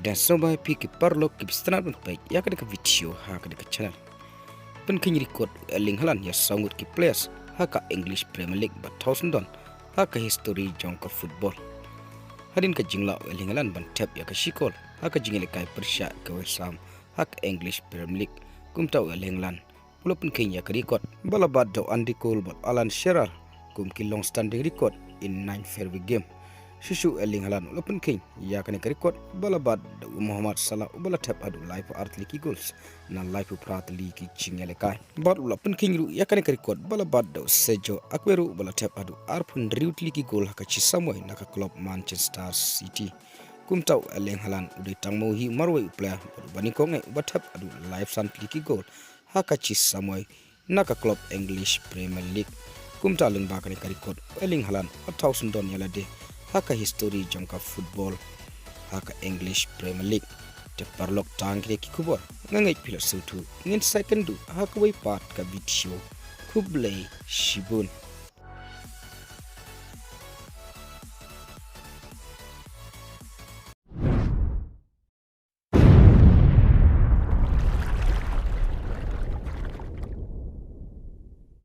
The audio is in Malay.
pada sobai pi ki parlok ki bistanar pun baik ya kada ka video ha kada ka channel Pynkhein record Erling Haaland ya sangut ki players ha ka English Premier League ba 1000 don ha ka history jong ka football hadin ka jingla Erling Haaland ban tap ya ka shikol ha ka jingile kai persha ka West Ham ha ka English Premier League kum tau Erling Haaland pulo Pynkhein ya ka record balabad do Andy Cole ba Alan Shearer kum ki long standing record in 9 fairway game Shushu Erling Haaland ulo Pynkhein ya kani record balabad Muhammad Salah ubala tap adu live artli ki goals na live pratli ki chingele kai bad ulo Pynkhein ru ya kani record balabad do Sergio Aguero ubala tap adu arpun riutli ki goal hakachi samoy naka club Manchester City kumtau Erling Haaland ude tangmo hi marway player bani ko ngai ubatap adu live santli ki goal hakachi samoy naka club English Premier League kumta leng ba kani record Erling Haaland 1000 don yala de haka history jongka football haka English Premier League te parlok tangre ki kubor ngangai pila sutu ngin second du haka way part ka video kublay shibun